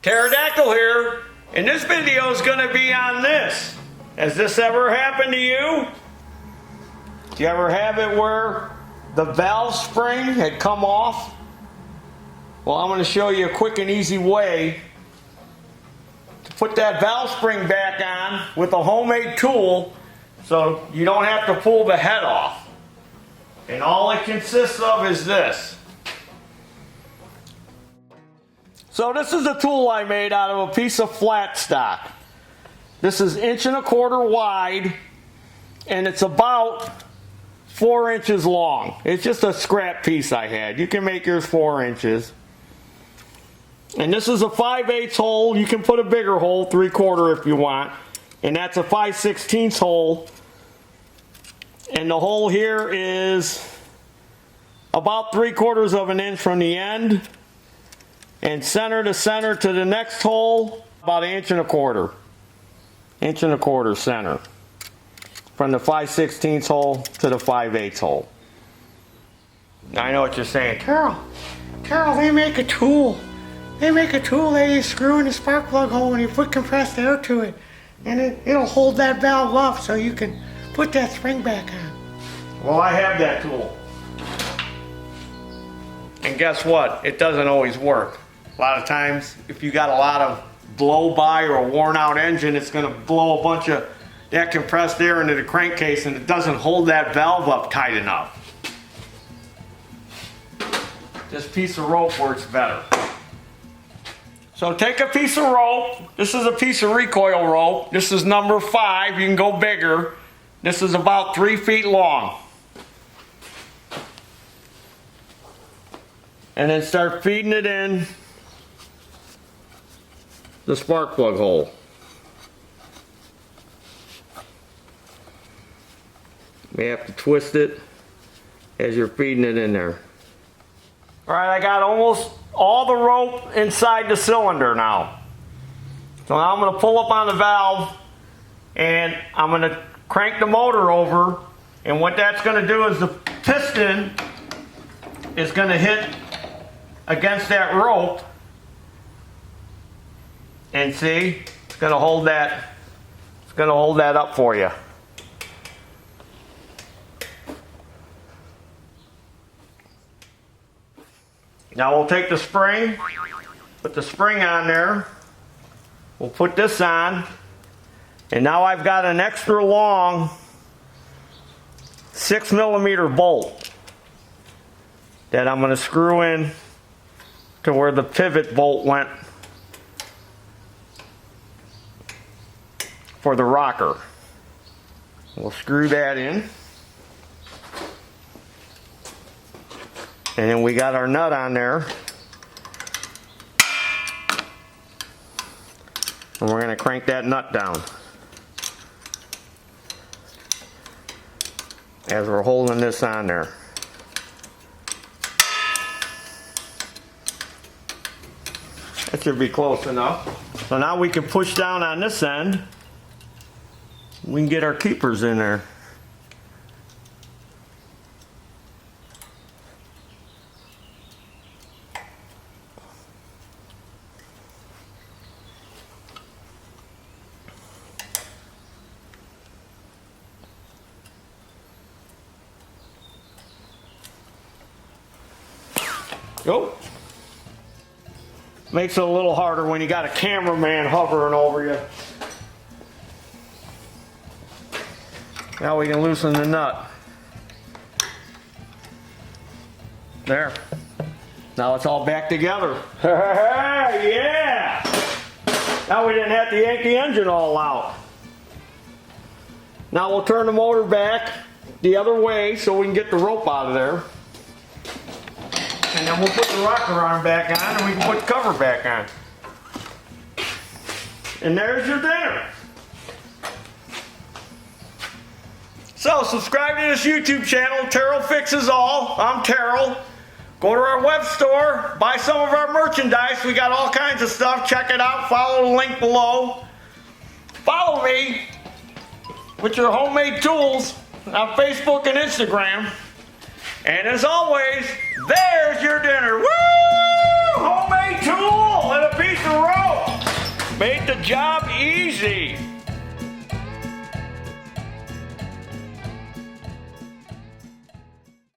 Pterodactyl here, and this video is going to be on this. Has this ever happened to you? Do you ever have it where the valve spring had come off? Well, I'm going to show you a quick and easy way to put that valve spring back on with a homemade tool so you don't have to pull the head off. And all it consists of is this. So this is a tool I made out of a piece of flat stock. This is 1.25 inches wide and it's about 4 inches long. It's just a scrap piece I had. You can make yours 4 inches. And this is a 5/8 hole. You can put a bigger hole, 3/4 if you want. And that's a 5/16 hole. And the hole here is about 3/4 of an inch from the end. And center to center to the next hole, about 1.25 inches. 1.25 inches center. From the 5/16 hole to the 5/8 hole. Now I know what you're saying. Taryl, they make a tool. They make a tool that you screw in the spark plug hole and you put compressed air to it. And it'll hold that valve up so you can put that spring back on. Well, I have that tool. And guess what? It doesn't always work. A lot of times, if you got a lot of blow by or a worn out engine, it's going to blow a bunch of that compressed air into the crankcase and it doesn't hold that valve up tight enough. This piece of rope works better. So take a piece of rope. This is a piece of recoil rope. This is number 5. You can go bigger. This is about 3 feet long. And then start feeding it in the spark plug hole. You may have to twist it as you're feeding it in there. Alright, I got almost all the rope inside the cylinder now. So now I'm going to pull up on the valve and I'm going to crank the motor over, and what that's going to do is the piston is going to hit against that rope, and see, it's going to hold that up for you. Now we'll take the spring, put the spring on there, we'll put this on, and now I've got an extra long 6mm bolt that I'm going to screw in to where the pivot bolt went for the rocker. We'll screw that in. And then we got our nut on there. And we're going to crank that nut down as we're holding this on there. That should be close enough. So now we can push down on this end. We can get our keepers in there. Go. Makes it a little harder when you got a cameraman hovering over you. Now we can loosen the nut. There. Now it's all back together. Yeah! Now we didn't have to yank the engine all out. Now we'll turn the motor back the other way so we can get the rope out of there. And then we'll put the rocker arm back on and we can put the cover back on. And there's your dinner. So subscribe to this YouTube channel, Taryl Fixes All. I'm Taryl. Go to our web store, buy some of our merchandise. We got all kinds of stuff. Check it out. Follow the link below. Follow me with your homemade tools on Facebook and Instagram. And as always, there's your dinner. Woo! Homemade tool and a piece of rope. Made the job easy.